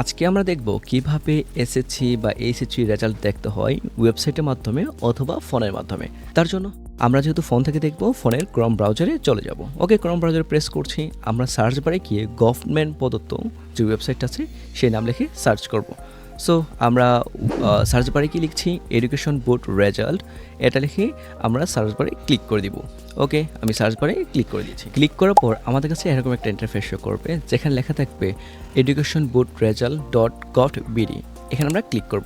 আজকে আমরা দেখব কিভাবে এসএসসি বা এইচএসসি রেজাল্ট দেখতে হয় ওয়েবসাইটের মাধ্যমে অথবা ফোনের মাধ্যমে। তার জন্য আমরা যেহেতু ফোন থেকে দেখব, ফোনের ক্রোম ব্রাউজারে চলে যাব। ওকে, ক্রোম ব্রাউজারে প্রেস করছি। আমরা সার্চ বারে গিয়ে গভর্নমেন্ট প্রদত্ত যে ওয়েবসাইট আছে সেই নাম লিখে সার্চ করব। সো আমরা সার্চ বারে কি লিখছি, এডুকেশন বোর্ড রেজাল্ট, এটা লিখে আমরা সার্চ বারে ক্লিক করে দিব। ওকে, আমি সার্চ বারে ক্লিক করে দিয়েছি। ক্লিক করার পর আমাদের কাছে এরকম একটা ইন্টারফেস শো করবে, যেখানে লেখা থাকবে এডুকেশন বোর্ড রেজাল্ট .gov.bd। এখানে আমরা ক্লিক করব।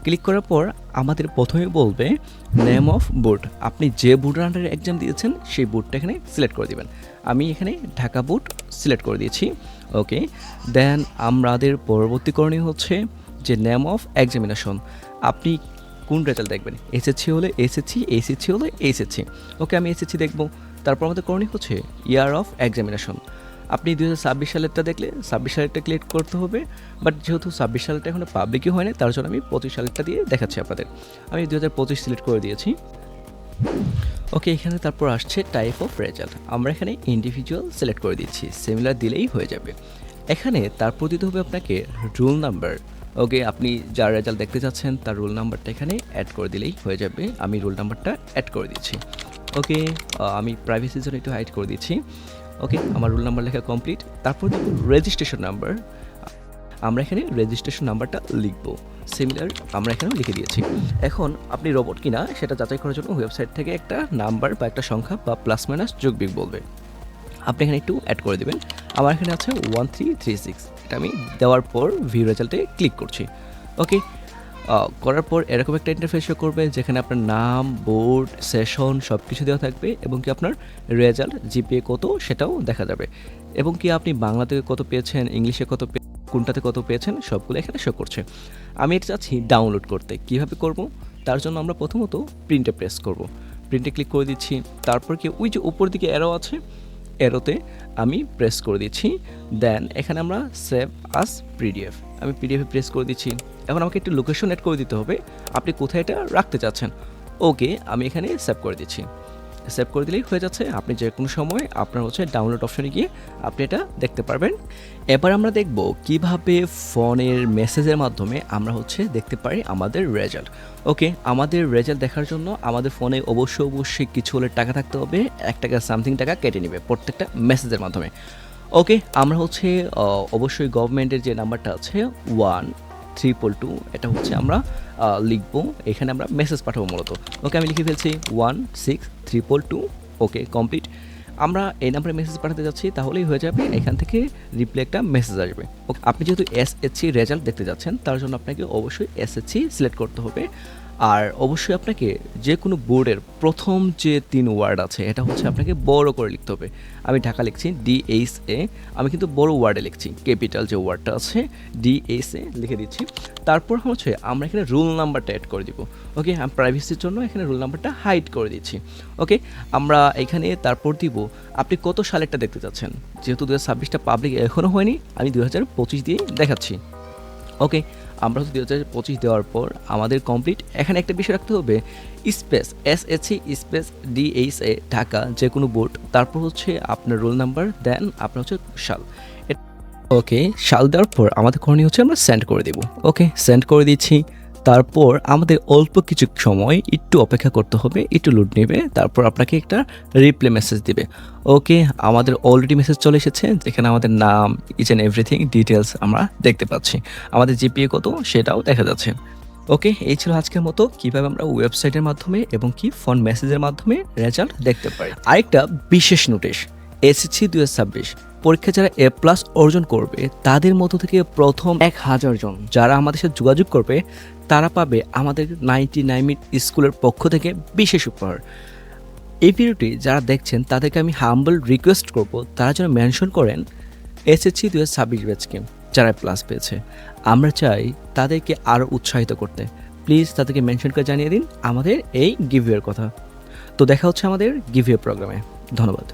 ক্লিক করার পর আমাদের প্রথমে বলবে নেম অফ বোর্ড। আপনি যে বোর্ডের আন্ডারে এক্সাম দিয়েছেন সেই বোর্ডটা এখানে সিলেক্ট করে দিবেন। আমি এখানে ঢাকা বোর্ড সিলেক্ট করে দিয়েছি। ওকে, দেন আমাদের পরবর্তী করণীয় হচ্ছে যে নেম অফ এক্সামিনেশন। আপনি কোন রেজাল্ট দেখবেন, এসএসসি হলে এসএসসি, এইচএসসি হলে এইচএসসি। ওকে, আমি এসএসসি দেখব। তারপর আমাদের করণীয় হচ্ছে ইয়ার অফ এক্সামিনেশন। আপনি 2026 সালেরটা দেখলে 26 সালেরটা ক্লিক করতে হবে, বাট যেহেতু 26 সালেরটা এখনো পাবলিকই হয়নি, তার জন্য আমি 25 সালেরটা দিয়ে দেখাচ্ছি আপনাদের। আমি 2025 সিলেক্ট করে দিয়েছি। ওকে, এখানে তারপর আসছে টাইপ অফ রেজাল্ট। আমরা এখানে ইন্ডিভিজুয়াল সিলেক্ট করে দিচ্ছি, সিমিলার দিলেই হয়ে যাবে। এখানে তারপর দিতে হবে আপনাকে রোল নাম্বার। ওকে, আপনি যার রেজাল্ট দেখতে চাচ্ছেন তার রোল নাম্বারটা এখানে অ্যাড করে দিলেই হয়ে যাবে। আমি রোল নাম্বারটা অ্যাড করে দিচ্ছি। ওকে, আমি প্রাইভেসির জন্য একটু হাইড করে দিচ্ছি। ওকে, আমার রোল নাম্বার লেখা কমপ্লিট। তারপর দেখব রেজিস্ট্রেশন নাম্বার। আমরা এখানে রেজিস্ট্রেশন নাম্বারটা লিখব, সিমিলার আমরা এখানেও লিখে দিয়েছি। এখন আপনি রোবট কিনা সেটা যাচাই করার জন্য ওয়েবসাইট থেকে একটা নাম্বার বা একটা সংখ্যা বা প্লাস মাইনাস যোগ বিয়োগ বলবে, আপনি এখানে একটু অ্যাড করে দেবেন। আমার এখানে আছে 1336। এটা আমি দেওয়ার পর ভিউ রেজাল্টে ক্লিক করছি। ওকে, করার পর এরকম একটা ইন্টারফেস শো করবে, যেখানে আপনার নাম, বোর্ড, সেশন সব কিছু দেওয়া থাকবে, এবং কি আপনার রেজাল্ট জিপিএ কত সেটাও দেখা যাবে, এবং কি আপনি বাংলা থেকে কত পেয়েছেন, ইংলিশে কত কোনটাতে কত পেয়েছেন সবগুলো এখানে শো করছে। আমি এটা চাচ্ছি ডাউনলোড করতে। কিভাবে করব, তার জন্য আমরা প্রথমত প্রিন্টে প্রেস করব। প্রিন্টে ক্লিক করে দিচ্ছি। তারপর কি ওই যে উপর দিকে অ্যারো আছে, এরোতে আমি প্রেস করে দিচ্ছি। দেন এখানে আমরা সেভ আস পিডিএফ, আমি পিডিএফে প্রেস করে দিচ্ছি। এখন আমাকে একটু লোকেশন অ্যাড করে দিতে হবে, আপনি কোথায় এটা রাখতে চাচ্ছেন। ওকে, আমি এখানে সেভ করে দিচ্ছি। সেভ করে দিলেই হয়ে যাচ্ছে। আপনি যে কোনো সময় আপনার হচ্ছে ডাউনলোড অপশনে গিয়ে আপনি এটা দেখতে পারবেন। এবার আমরা দেখব কিভাবে ফোনের মেসেজের মাধ্যমে আমরা হচ্ছে দেখতে পারি আমাদের রেজাল্ট। ওকে, আমাদের রেজাল্ট দেখার জন্য আমাদের ফোনে অবশ্যই কিছু হলে টাকা থাকতে হবে। 1 টাকা সামথিং টাকা কেটে নেবে প্রত্যেকটা মেসেজের মাধ্যমে। ওকে, আমরা হচ্ছে অবশ্যই গভর্নমেন্টের যে নাম্বারটা আছে 1322, এটা হচ্ছে আমরা লিখবো। এখানে আমরা মেসেজ পাঠাবো মূলত। ওকে, আমি লিখে ফেলছি 16322। ওকে, কমপ্লিট। আমরা এই নাম্বারে মেসেজ পাঠাতে যাচ্ছি, তাহলেই হয়ে যাবে। এখান থেকে রিপ্লাই একটা মেসেজ আসবে। ওকে, আপনি যেহেতু এসএসসি রেজাল্ট দেখতে যাচ্ছেন, তার জন্য আপনাকে অবশ্যই এসএসসি সিলেক্ট করতে হবে। আর অবশ্যই আপনাকে যে কোনো বোর্ডের প্রথম যে 3 ওয়ার্ড আছে এটা হচ্ছে আপনাকে বড় করে লিখতে হবে। আমি ঢাকা লিখছি DHA, আমি কিন্তু বড় ওয়ার্ডে লিখছি, ক্যাপিটাল যে ওয়ার্ডটা আছে DHA লিখে দিচ্ছি। তারপর হচ্ছে আমরা এখানে রোল নাম্বারটা অ্যাড করে দিব। ওকে, আমি প্রাইভেসির জন্য এখানে রোল নাম্বারটা হাইড করে দিচ্ছি। ওকে, আমরা এখানে তারপর দিব আপনি কত সালেরটা দেখতে চাচ্ছেন। যেহেতু 2026টা পাবলিক এখনও হয়নি, আমি 2025 দিয়ে দেখাচ্ছি। ওকে, আমরা 2025 দেওয়ার পর আমাদের কমপ্লিট। এখানে একটা বিষয় রাখতে হবে, space SSC space DHA Dhaka যে কোনো বোর্ড, তারপর হচ্ছে আপনার রোল নাম্বার, দেন আপনার হচ্ছে সাল। ওকে, সাল দেওয়ার পর আমাদের করণীয় হচ্ছে আমরা সেন্ড করে দেব। ওকে, সেন্ড করে দিচ্ছি। তারপর আমাদের অল্প কিছু সময় একটু অপেক্ষা করতে হবে, একটু লোড নেবে, তারপর আপনাকে একটা রিপ্লাই মেসেজ দিবে। ওকে, আমাদের অলরেডি মেসেজ চলে এসেছে, যেখানে আমাদের নাম, ইচ অ্যান্ড এভরিথিং ডিটেলস আমরা দেখতে পাচ্ছি, আমাদের জিপিএ কত সেটাও দেখা যাচ্ছে। ওকে, এই ছিল আজকের মতো কিভাবে আমরা ওয়েবসাইটের মাধ্যমে এবং কি ফোন মেসেজের মাধ্যমে রেজাল্ট দেখতে পারি। আরেকটা বিশেষ নোটিশ, এসএসসি 2026 পরীক্ষা যারা A+ অর্জন করবে, তাদের মধ্য থেকে প্রথম 1000 জন যারা আমাদের সাথে যোগাযোগ করবে, তারা পাবে আমাদের 99 মিনিট স্কুলের পক্ষ থেকে বিশেষ উপহার। এই ভিডিওটি যারা দেখছেন তাদেরকে আমি হাম্বল রিকোয়েস্ট করব, তারা যেন মেনশন করেন এসএসসি 2026 ব্যাচকে যারা প্লাস পেয়েছে। আমরা চাই তাদেরকে আরও উৎসাহিত করতে। প্লিজ তাদেরকে মেনশন করে জানিয়ে দিন আমাদের এই গিভওয়ের কথা। তো দেখা হচ্ছে আমাদের গিভওয়ে প্রোগ্রামে। ধন্যবাদ।